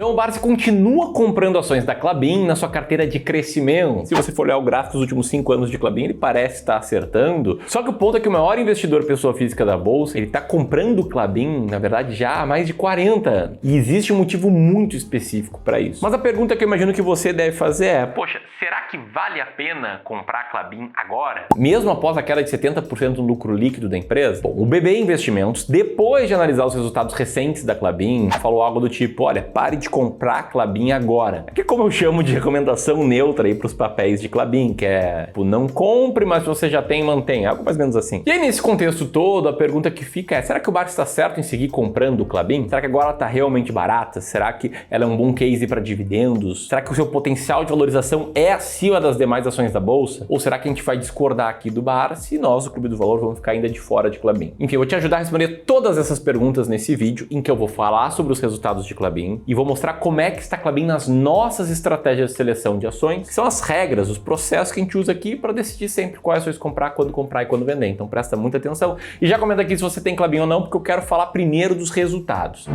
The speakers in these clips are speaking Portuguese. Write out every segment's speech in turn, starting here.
Então o Barsi continua comprando ações da Klabin na sua carteira de crescimento. Se você for olhar o gráfico dos últimos 5 anos de Klabin, ele parece estar acertando. Só que o ponto é que o maior investidor pessoa física da bolsa, ele está comprando Klabin, na verdade, já há mais de 40 anos. E existe um motivo muito específico para isso. Mas a pergunta que eu imagino que você deve fazer é: poxa, será que vale a pena comprar Klabin agora? Mesmo após a queda de 70% no lucro líquido da empresa? Bom, o BB Investimentos, depois de analisar os resultados recentes da Klabin, falou algo do tipo: olha, pare de comprar Klabin agora. Que é como eu chamo de recomendação neutra aí para os papéis de Klabin, que é tipo, não compre, mas se você já tem, mantém, algo mais ou menos assim. E aí nesse contexto todo, a pergunta que fica é: será que o Barsi está certo em seguir comprando Klabin? Será que agora ela está realmente barata? Será que ela é um bom case para dividendos? Será que o seu potencial de valorização é acima das demais ações da bolsa? Ou será que a gente vai discordar aqui do Barsi e nós, o Clube do Valor, vamos ficar ainda de fora de Klabin? Enfim, eu vou te ajudar a responder todas essas perguntas nesse vídeo, em que eu vou falar sobre os resultados de Klabin e vou mostrar como é que está Klabin nas nossas estratégias de seleção de ações, que são as regras, os processos que a gente usa aqui para decidir sempre quais ações comprar e quando vender. Então presta muita atenção e já comenta aqui se você tem Klabin ou não, porque eu quero falar primeiro dos resultados.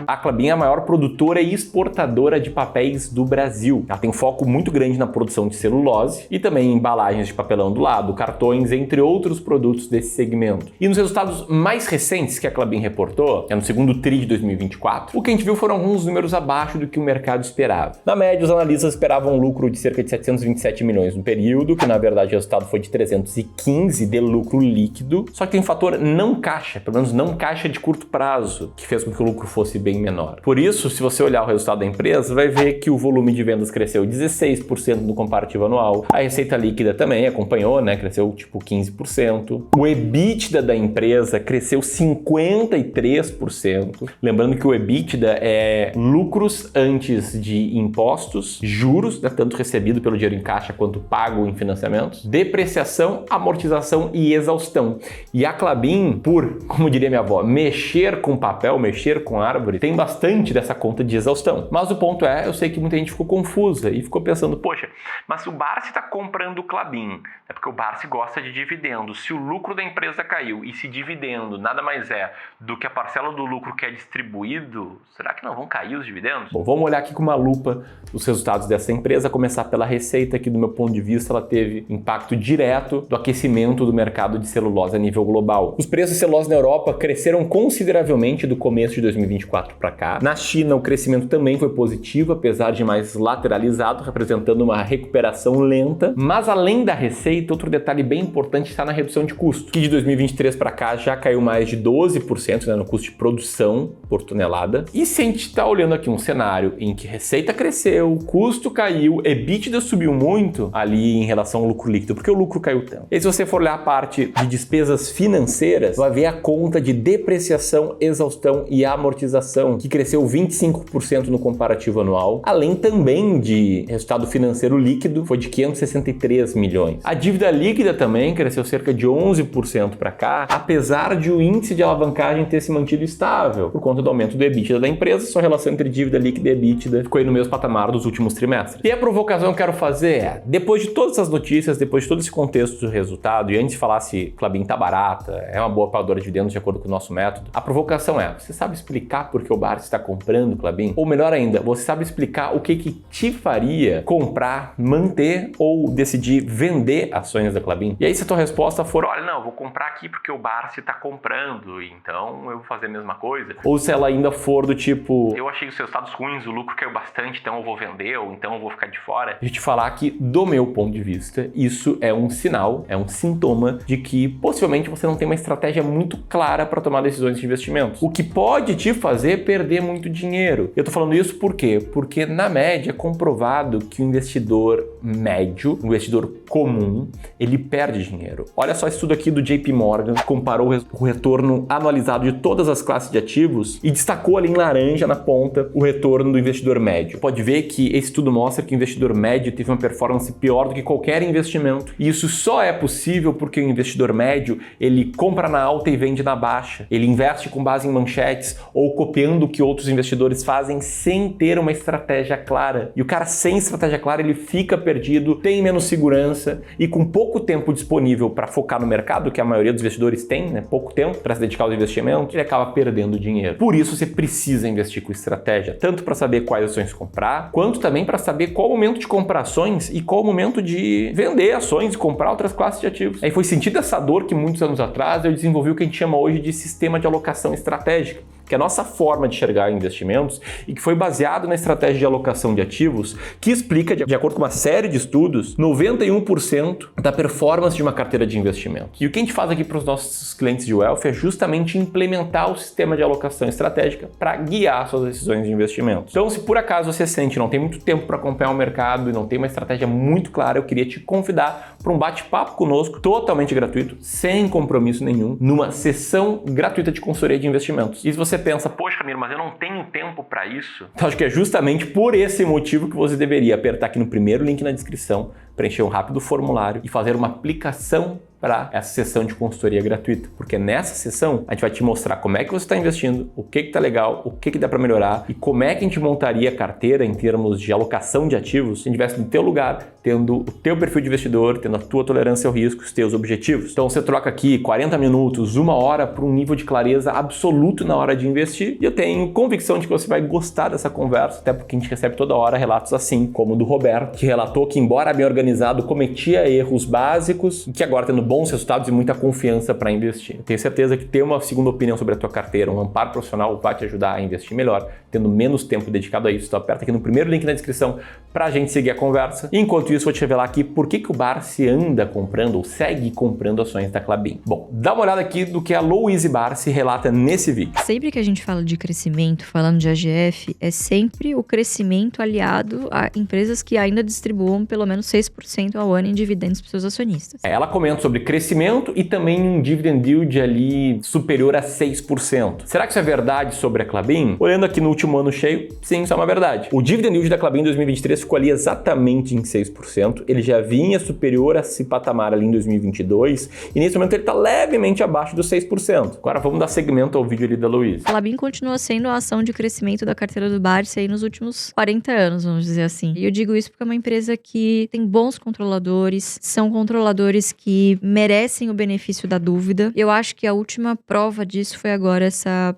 A Klabin é a maior produtora e exportadora de papéis do Brasil. Ela tem um foco muito grande na produção de celulose e também em embalagens de papelão do lado, cartões, entre outros produtos desse segmento. E nos resultados mais recentes que a Klabin reportou, que é no segundo TRI de 2024, o que a gente viu foram alguns números abaixo do que o mercado esperava. Na média, os analistas esperavam um lucro de cerca de 727 milhões no período, que na verdade o resultado foi de 315 de lucro líquido, só que tem um fator não caixa, pelo menos não caixa de curto prazo, que fez com que o lucro fosse bem menor. Por isso, se você olhar o resultado da empresa, vai ver que o volume de vendas cresceu 16% no comparativo anual. A receita líquida também acompanhou, né? Cresceu tipo 15%. O EBITDA da empresa cresceu 53%. Lembrando que o EBITDA é lucros antes de impostos, juros, né, tanto recebido pelo dinheiro em caixa quanto pago em financiamentos, depreciação, amortização e exaustão. E a Klabin, por, como diria minha avó, mexer com papel, mexer com árvore, tem bastante dessa conta de exaustão. Mas o ponto é, eu sei que muita gente ficou confusa e ficou pensando: poxa, mas o Barsi está comprando o Klabin, é porque o Barsi gosta de dividendo. Se o lucro da empresa caiu e se dividendo nada mais é do que a parcela do lucro que é distribuído, será que não vão cair os dividendos? Bom, vamos olhar aqui com uma lupa os resultados dessa empresa, começar pela receita, que do meu ponto de vista ela teve impacto direto do aquecimento do mercado de celulose a nível global. Os preços de celulose na Europa cresceram consideravelmente do começo de 2024 para cá. Na China, o crescimento também foi positivo, apesar de mais lateralizado, representando uma recuperação lenta. Mas além da receita, outro detalhe bem importante está na redução de custo, que de 2023 para cá já caiu mais de 12%, né, no custo de produção por tonelada. E se a gente está olhando aqui um cenário em que receita cresceu, custo caiu, EBITDA subiu muito ali em relação ao lucro líquido, porque o lucro caiu tanto. E se você for olhar a parte de despesas financeiras, vai ver a conta de depreciação, exaustão e amortização, que cresceu 25% no comparativo anual, além também de resultado financeiro líquido, foi de 563 milhões. A dívida líquida também cresceu cerca de 11% para cá, apesar de o índice de alavancagem ter se mantido estável, por conta do aumento do EBITDA da empresa. Sua relação entre dívida líquida e EBITDA ficou aí no mesmo patamar dos últimos trimestres. E a provocação que eu quero fazer é, depois de todas essas notícias, depois de todo esse contexto do resultado, e antes de falar se Klabin tá barata, é uma boa pagadora de dividendos de acordo com o nosso método, a provocação é: você sabe explicar por que o Barsi está comprando Klabin? Ou melhor ainda, você sabe explicar o que te faria comprar, manter ou decidir vender ações da Klabin? E aí se a tua resposta for: olha, não, eu vou comprar aqui porque o Barsi está comprando, então eu vou fazer a mesma coisa. Ou se ela ainda for do tipo: eu achei os resultados ruins, o lucro caiu bastante, então eu vou vender, ou então eu vou ficar de fora. A gente falar que, do meu ponto de vista, isso é um sinal, é um sintoma de que possivelmente você não tem uma estratégia muito clara para tomar decisões de investimentos. O que pode te fazer perder muito dinheiro. Eu tô falando isso por quê? Porque na média é comprovado que o investidor médio, o investidor comum, ele perde dinheiro. Olha só esse estudo aqui do JP Morgan, que comparou o retorno anualizado de todas as classes de ativos e destacou ali em laranja na ponta o retorno do investidor médio. Pode ver que esse estudo mostra que o investidor médio teve uma performance pior do que qualquer investimento. E isso só é possível porque o investidor médio, ele compra na alta e vende na baixa. Ele investe com base em manchetes ou copiando o que outros investidores fazem sem ter uma estratégia clara. E o cara sem estratégia clara, ele fica perdido, tem menos segurança e com pouco tempo disponível para focar no mercado, que a maioria dos investidores tem, né? Pouco tempo para se dedicar aos investimentos, ele acaba perdendo dinheiro. Por isso você precisa investir com estratégia, tanto para saber quais ações comprar, quanto também para saber qual o momento de comprar ações e qual o momento de vender ações e comprar outras classes de ativos. Aí foi sentido essa dor que muitos anos atrás eu desenvolvi o que a gente chama hoje de sistema de alocação estratégica, que é a nossa forma de enxergar investimentos e que foi baseado na estratégia de alocação de ativos, que explica, de acordo com uma série de estudos, 91% da performance de uma carteira de investimentos. E o que a gente faz aqui para os nossos clientes de wealth é justamente implementar o sistema de alocação estratégica para guiar suas decisões de investimento. Então, se por acaso você sente que não tem muito tempo para acompanhar o mercado e não tem uma estratégia muito clara, eu queria te convidar para um bate-papo conosco, totalmente gratuito, sem compromisso nenhum, numa sessão gratuita de consultoria de investimentos. E se você pensa, poxa, Ramiro, mas eu não tenho tempo para isso, então acho que é justamente por esse motivo que você deveria apertar aqui no primeiro link na descrição, preencher um rápido formulário e fazer uma aplicação para essa sessão de consultoria gratuita, porque nessa sessão a gente vai te mostrar como é que você está investindo, o que está legal, o que dá para melhorar e como é que a gente montaria a carteira em termos de alocação de ativos se a gente estivesse no teu lugar, tendo o teu perfil de investidor, tendo a tua tolerância ao risco, os teus objetivos. Então você troca aqui 40 minutos, 1 hora para um nível de clareza absoluto na hora de investir e eu tenho convicção de que você vai gostar dessa conversa, até porque a gente recebe toda hora relatos assim, como o do Roberto, que relatou que, embora bem organizado, cometia erros básicos e que agora tendo bons resultados e muita confiança para investir. Eu tenho certeza que ter uma segunda opinião sobre a tua carteira, um amparo profissional, vai te ajudar a investir melhor, tendo menos tempo dedicado a isso. Então aperta aqui no primeiro link na descrição para a gente seguir a conversa. E enquanto isso, vou te revelar aqui por que o Barsi anda comprando ou segue comprando ações da Klabin. Bom, dá uma olhada aqui do que a Louise Barsi relata nesse vídeo. Sempre que a gente fala de crescimento, falando de AGF, é sempre o crescimento aliado a empresas que ainda distribuam pelo menos 6% ao ano em dividendos para seus acionistas. Ela comenta sobre crescimento e também um dividend yield ali superior a 6%. Será que isso é verdade sobre a Klabin? Olhando aqui no último ano cheio, sim, isso é uma verdade. O dividend yield da Klabin em 2023 ficou ali exatamente em 6%. Ele já vinha superior a esse patamar ali em 2022 e nesse momento ele está levemente abaixo dos 6%. Agora vamos dar segmento ao vídeo ali da Luísa. A Klabin continua sendo a ação de crescimento da carteira do Barsi aí nos últimos 40 anos, vamos dizer assim. E eu digo isso porque é uma empresa que tem bons controladores, são controladores que merecem o benefício da dúvida. Eu acho que a última prova disso foi agora essa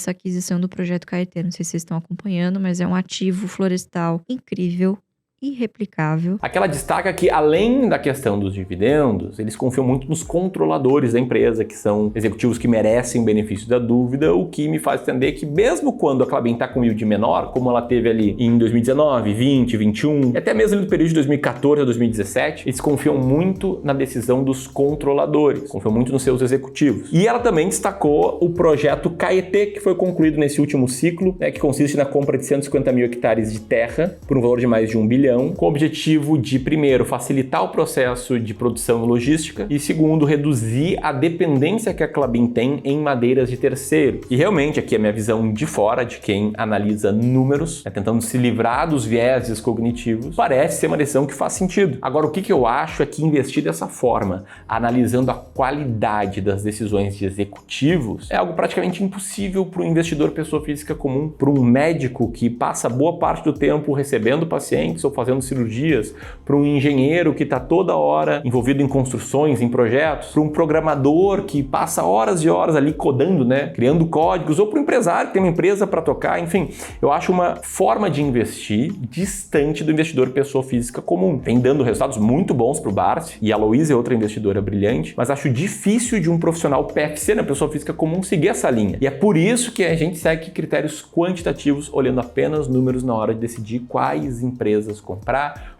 aquisição do Projeto Caeté. Não sei se vocês estão acompanhando, mas é um ativo florestal incrível, irreplicável. Aquela destaca que, além da questão dos dividendos, eles confiam muito nos controladores da empresa, que são executivos que merecem o benefício da dúvida, o que me faz entender que mesmo quando a Klabin está com yield menor, como ela teve ali em 2019, 20, 21, e até mesmo no período de 2014 a 2017, eles confiam muito na decisão dos controladores, confiam muito nos seus executivos. E ela também destacou o projeto Caeté, que foi concluído nesse último ciclo, que consiste na compra de 150 mil hectares de terra por um valor de mais de 1 bilhão, com o objetivo de, primeiro, facilitar o processo de produção e logística e, segundo, reduzir a dependência que a Klabin tem em madeiras de terceiro. E realmente, aqui é a minha visão de fora, de quem analisa números, tentando se livrar dos vieses cognitivos, parece ser uma decisão que faz sentido. Agora, o que eu acho é que investir dessa forma, analisando a qualidade das decisões de executivos, é algo praticamente impossível para um investidor pessoa física comum, para um médico que passa boa parte do tempo recebendo pacientes ou fazendo cirurgias, para um engenheiro que está toda hora envolvido em construções, em projetos, para um programador que passa horas e horas ali codando, criando códigos, ou para um empresário que tem uma empresa para tocar, enfim. Eu acho uma forma de investir distante do investidor pessoa física comum. Vem dando resultados muito bons para o Barsi, e a Louise é outra investidora brilhante, mas acho difícil de um profissional PFC, pessoa física comum, seguir essa linha. E é por isso que a gente segue critérios quantitativos, olhando apenas números na hora de decidir quais empresas comprar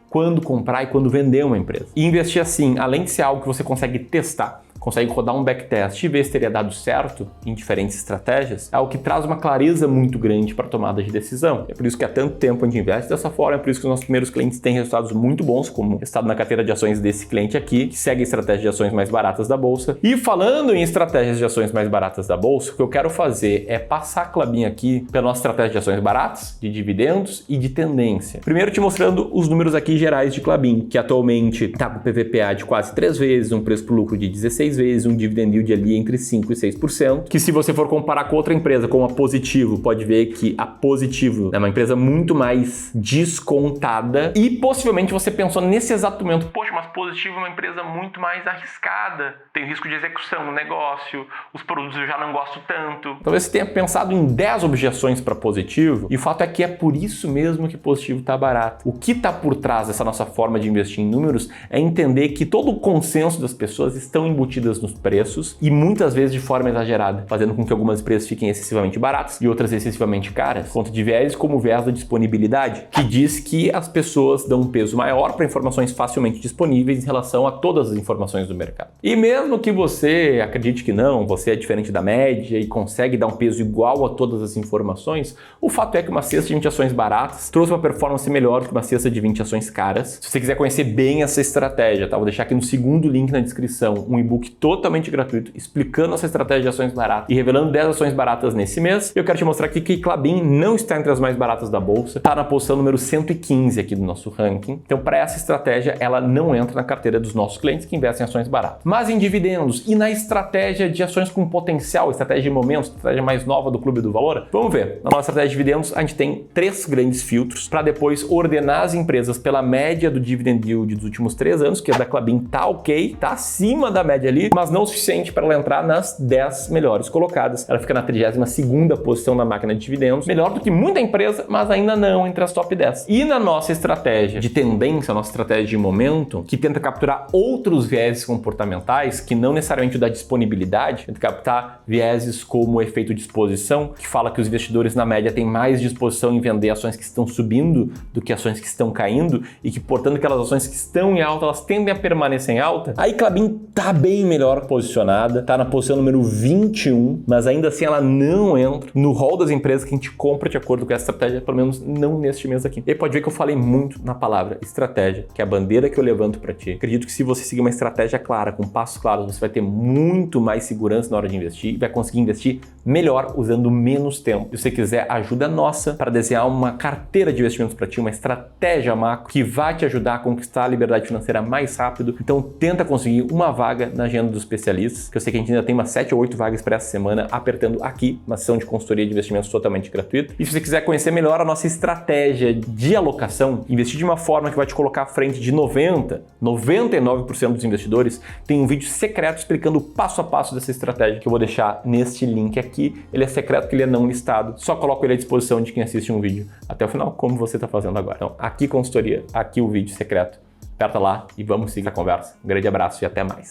e quando vender uma empresa. E investir assim, além de ser algo que você consegue testar, consegue rodar um backtest e ver se teria dado certo em diferentes estratégias, é algo que traz uma clareza muito grande para a tomada de decisão. É por isso que há tanto tempo a gente investe dessa forma, é por isso que os nossos primeiros clientes têm resultados muito bons, como estado na carteira de ações desse cliente aqui, que segue a estratégia de ações mais baratas da Bolsa. E falando em estratégias de ações mais baratas da Bolsa, o que eu quero fazer é passar a Klabin aqui pela nossa estratégia de ações baratas, de dividendos e de tendência. Primeiro te mostrando os números aqui gerais de Klabin, que atualmente está com PVPA de quase 3 vezes, um preço por lucro de 16 10 vezes um dividend yield ali entre 5% e 6%, que se você for comparar com outra empresa, como a Positivo, pode ver que a Positivo é uma empresa muito mais descontada e possivelmente você pensou nesse exato momento, poxa, mas Positivo é uma empresa muito mais arriscada, tem risco de execução no negócio, os produtos eu já não gosto tanto. Talvez você tenha pensado em 10 objeções para Positivo e o fato é que é por isso mesmo que Positivo está barato. O que está por trás dessa nossa forma de investir em números é entender que todo o consenso das pessoas estão embutidas nos preços e muitas vezes de forma exagerada, fazendo com que algumas empresas fiquem excessivamente baratas e outras excessivamente caras. Conta de viés como o viés da disponibilidade, que diz que as pessoas dão um peso maior para informações facilmente disponíveis em relação a todas as informações do mercado. E mesmo que você acredite que não, você é diferente da média e consegue dar um peso igual a todas as informações, o fato é que uma cesta de 20 ações baratas trouxe uma performance melhor que uma cesta de 20 ações caras. Se você quiser conhecer bem essa estratégia, tá? Vou deixar aqui no segundo link na descrição um e-book totalmente gratuito explicando essa estratégia de ações baratas e revelando 10 ações baratas nesse mês. Eu quero te mostrar aqui que Klabin não está entre as mais baratas da bolsa, está na posição número 115 aqui do nosso ranking. Então, para essa estratégia, ela não entra na carteira dos nossos clientes que investem em ações baratas. Mas em dividendos e na estratégia de ações com potencial, estratégia de momentos, estratégia mais nova do Clube do Valor, vamos ver. Na nossa estratégia de dividendos, a gente tem 3 grandes filtros para depois ordenar as empresas pela média do dividend yield dos últimos 3 anos, que a da Klabin tá ok, tá acima da média ali, mas não o suficiente para ela entrar nas 10 melhores colocadas. Ela fica na 32ª posição na máquina de dividendos, melhor do que muita empresa, mas ainda não entre as top 10. E na nossa estratégia de tendência, a nossa estratégia de momento, que tenta capturar outros vieses comportamentais, que não necessariamente o da disponibilidade, tenta captar vieses como o efeito de exposição, que fala que os investidores na média têm mais disposição em vender ações que estão subindo do que ações que estão caindo e que, portanto, aquelas ações que estão em alta, elas tendem a permanecer em alta. A Klabin tá bem melhor posicionada, tá na posição número 21, mas ainda assim ela não entra no rol das empresas que a gente compra de acordo com essa estratégia, pelo menos não neste mês aqui. E pode ver que eu falei muito na palavra estratégia, que é a bandeira que eu levanto para ti. Acredito que se você seguir uma estratégia clara, com passos claros, você vai ter muito mais segurança na hora de investir e vai conseguir investir melhor usando menos tempo. Se você quiser ajuda nossa para desenhar uma carteira de investimentos para ti, uma estratégia macro que vai te ajudar a conquistar a liberdade financeira mais rápido, então tenta conseguir uma vaga na agenda dos especialistas, que eu sei que a gente ainda tem umas 7 ou 8 vagas para essa semana, apertando aqui, uma sessão de consultoria de investimentos totalmente gratuita. E se você quiser conhecer melhor a nossa estratégia de alocação, investir de uma forma que vai te colocar à frente de 99% dos investidores, tem um vídeo secreto explicando o passo a passo dessa estratégia que eu vou deixar neste link aqui. Ele é secreto porque ele é não listado, só coloco ele à disposição de quem assiste um vídeo até o final, como você está fazendo agora. Então, aqui consultoria, aqui o vídeo secreto. Aperta lá e vamos seguir a conversa. Um grande abraço e até mais.